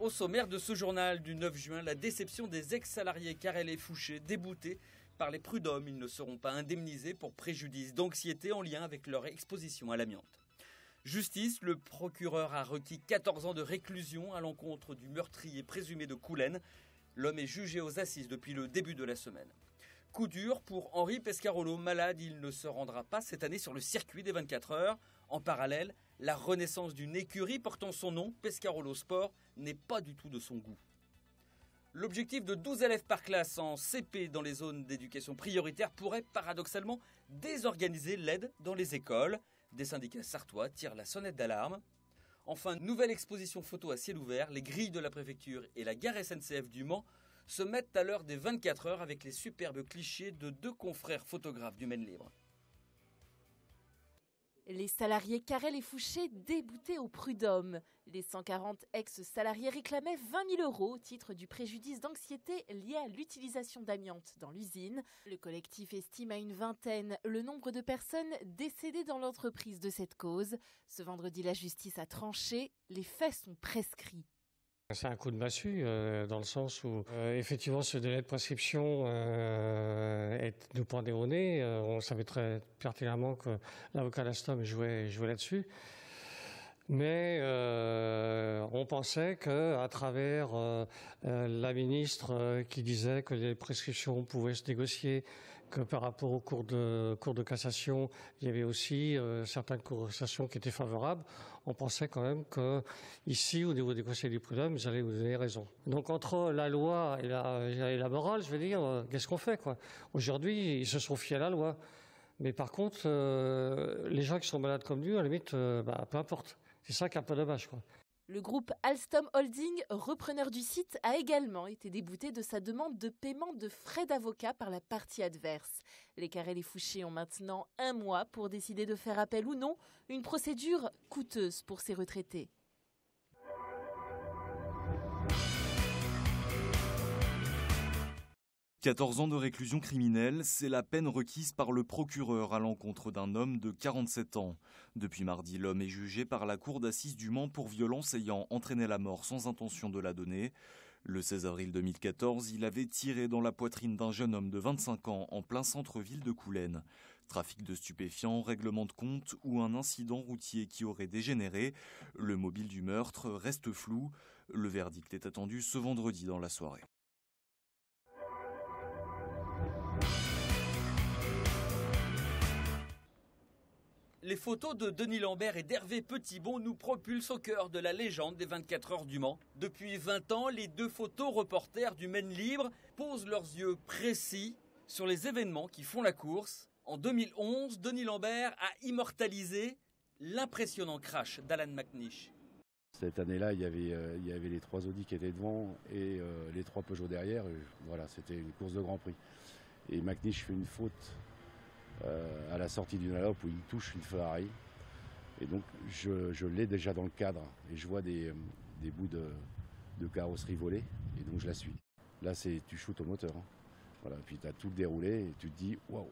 Au sommaire de ce journal du 9 juin, la déception des ex-salariés Carrel et Fouché, déboutés par les prud'hommes. Ils ne seront pas indemnisés pour préjudice d'anxiété en lien avec leur exposition à l'amiante. Justice, le procureur a requis 14 ans de réclusion à l'encontre du meurtrier présumé de Coulennes. L'homme est jugé aux assises depuis le début de la semaine. Coup dur pour Henri Pescarolo, malade, il ne se rendra pas cette année sur le circuit des 24 heures. En parallèle, la renaissance d'une écurie portant son nom, Pescarolo Sport, n'est pas du tout de son goût. L'objectif de 12 élèves par classe en CP dans les zones d'éducation prioritaire pourrait paradoxalement désorganiser l'aide dans les écoles. Des syndicats sartois tirent la sonnette d'alarme. Enfin, nouvelle exposition photo à ciel ouvert, les grilles de la préfecture et la gare SNCF du Mans se mettent à l'heure des 24 heures avec les superbes clichés de deux confrères photographes du Maine Libre. Les salariés Carrel et Fouché déboutés au prud'homme. Les 140 ex-salariés réclamaient 20 000 € au titre du préjudice d'anxiété lié à l'utilisation d'amiante dans l'usine. Le collectif estime à une vingtaine le nombre de personnes décédées dans l'entreprise de cette cause. Ce vendredi, la justice a tranché. Les faits sont prescrits. C'est un coup de massue dans le sens où effectivement ce délai de prescription nous pendait au nez. On savait très pertinemment que l'avocat d'Alstom jouait là-dessus. Mais on pensait qu'à travers la ministre qui disait que les prescriptions pouvaient se négocier, que par rapport aux cours de cassation, il y avait aussi certaines cours de cassation qui étaient favorables, on pensait quand même qu'ici, au niveau des conseils du prud'homme, ils allaient nous donner raison. Donc entre la loi et la morale, je veux dire, qu'est-ce qu'on fait, quoi? Aujourd'hui, ils se sont fiés à la loi. Mais par contre, les gens qui sont malades comme lui, à la limite, peu importe. C'est ça qui est un peu dommage, quoi. Le groupe Alstom Holding, repreneur du site, a également été débouté de sa demande de paiement de frais d'avocat par la partie adverse. Les Carrel et Fouché ont maintenant 1 mois pour décider de faire appel ou non, une procédure coûteuse pour ces retraités. 14 ans de réclusion criminelle, c'est la peine requise par le procureur à l'encontre d'un homme de 47 ans. Depuis mardi, l'homme est jugé par la cour d'assises du Mans pour violence ayant entraîné la mort sans intention de la donner. Le 16 avril 2014, il avait tiré dans la poitrine d'un jeune homme de 25 ans en plein centre-ville de Coulennes. Trafic de stupéfiants, règlement de compte ou un incident routier qui aurait dégénéré. Le mobile du meurtre reste flou. Le verdict est attendu ce vendredi dans la soirée. Les photos de Denis Lambert et d'Hervé Petitbon nous propulsent au cœur de la légende des 24 heures du Mans. Depuis 20 ans, les deux photos reporters du Maine Libre posent leurs yeux précis sur les événements qui font la course. En 2011, Denis Lambert a immortalisé l'impressionnant crash d'Alan McNish. Cette année-là, il y avait les 3 Audi qui étaient devant et les 3 Peugeot derrière. Voilà, c'était une course de Grand Prix. Et McNish fait une faute à la sortie d'une allop où il touche une Ferrari. Et donc je l'ai déjà dans le cadre et je vois des bouts de carrosserie volés et donc je la suis. Là tu shootes au moteur. Hein. Voilà, puis tu as tout déroulé et tu te dis waouh.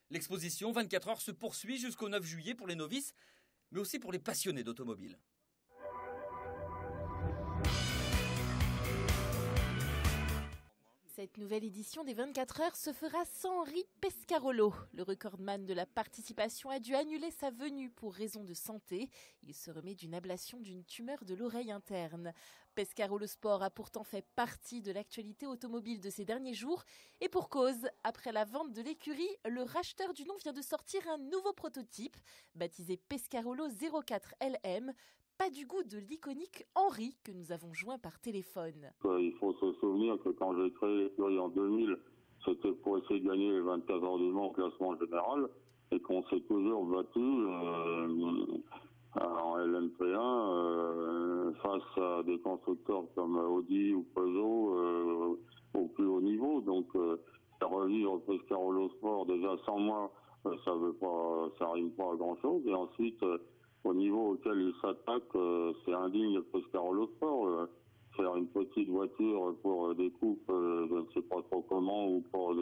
L'exposition 24 heures se poursuit jusqu'au 9 juillet pour les novices, mais aussi pour les passionnés d'automobile. Cette nouvelle édition des 24 heures se fera sans Henri Pescarolo. Le recordman de la participation a dû annuler sa venue pour raison de santé. Il se remet d'une ablation d'une tumeur de l'oreille interne. Pescarolo Sport a pourtant fait partie de l'actualité automobile de ces derniers jours. Et pour cause, après la vente de l'écurie, le racheteur du nom vient de sortir un nouveau prototype, baptisé Pescarolo 04 LM. Pas du goût de l'iconique Henri que nous avons joint par téléphone. Il faut se souvenir que quand j'ai créé l'écurie en 2000, c'était pour essayer de gagner les 24 heures du Mans au classement général et qu'on s'est toujours battu en LMP1 face à des constructeurs comme Audi ou Peugeot au plus haut niveau. Donc revivre Pescarolo Sport déjà sans moi, ça rime pas à grand chose. Et ensuite au niveau auquel il s'attaque, c'est indigne de Pescarolo Sport. Faire une petite voiture pour des coupes, je ne sais pas trop comment, ou pour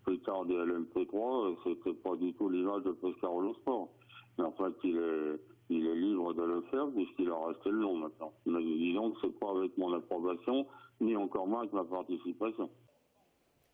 plus tard des LMP3, c'était pas du tout l'image de Pescarolo Sport. Mais en fait, il il est libre de le faire puisqu'il a resté le nom maintenant. Mais disons que c'est pas avec mon approbation, ni encore moins avec ma participation.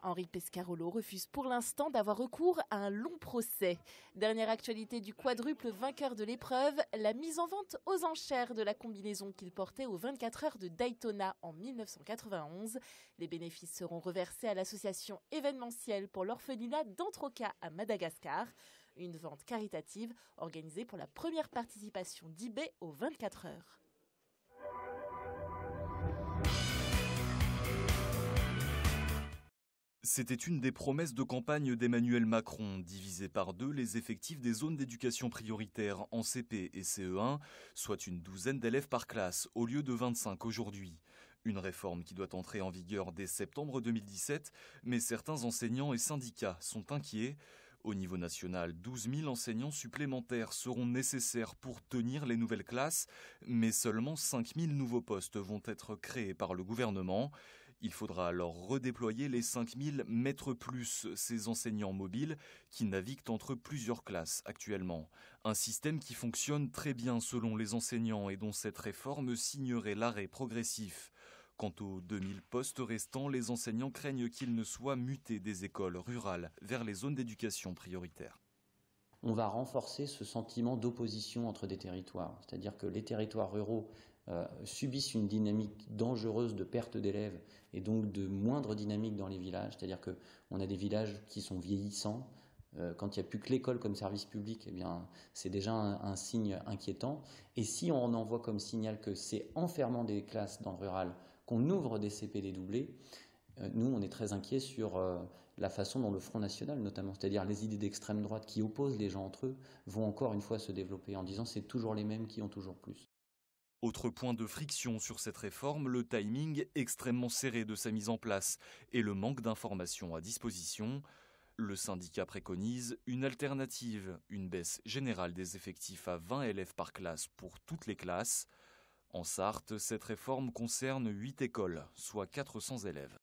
Henri Pescarolo refuse pour l'instant d'avoir recours à un long procès. Dernière actualité du quadruple vainqueur de l'épreuve, la mise en vente aux enchères de la combinaison qu'il portait aux 24 heures de Daytona en 1991. Les bénéfices seront reversés à l'association événementielle pour l'orphelinat d'Antroca à Madagascar. Une vente caritative organisée pour la première participation d'eBay aux 24 heures. C'était une des promesses de campagne d'Emmanuel Macron, diviser par 2 les effectifs des zones d'éducation prioritaire en CP et CE1, soit une douzaine d'élèves par classe, au lieu de 25 aujourd'hui. Une réforme qui doit entrer en vigueur dès septembre 2017, mais certains enseignants et syndicats sont inquiets. Au niveau national, 12 000 enseignants supplémentaires seront nécessaires pour tenir les nouvelles classes, mais seulement 5 000 nouveaux postes vont être créés par le gouvernement. Il faudra alors redéployer les 5 000 maîtres plus, ces enseignants mobiles qui naviguent entre plusieurs classes actuellement. Un système qui fonctionne très bien selon les enseignants et dont cette réforme signerait l'arrêt progressif. Quant aux 2000 postes restants, les enseignants craignent qu'ils ne soient mutés des écoles rurales vers les zones d'éducation prioritaire. On va renforcer ce sentiment d'opposition entre des territoires. C'est-à-dire que les territoires ruraux subissent une dynamique dangereuse de perte d'élèves et donc de moindre dynamique dans les villages. C'est-à-dire qu'on a des villages qui sont vieillissants. Quand il n'y a plus que l'école comme service public, eh bien, c'est déjà un signe inquiétant. Et si on envoie comme signal que c'est en fermant des classes dans le rural qu'on ouvre des CP dédoublés, nous, on est très inquiets sur la façon dont le Front National, notamment, c'est-à-dire les idées d'extrême droite qui opposent les gens entre eux, vont encore une fois se développer en disant c'est toujours les mêmes qui ont toujours plus. Autre point de friction sur cette réforme, le timing extrêmement serré de sa mise en place et le manque d'informations à disposition. Le syndicat préconise une alternative, une baisse générale des effectifs à 20 élèves par classe pour toutes les classes. En Sarthe, cette réforme concerne 8 écoles, soit 400 élèves.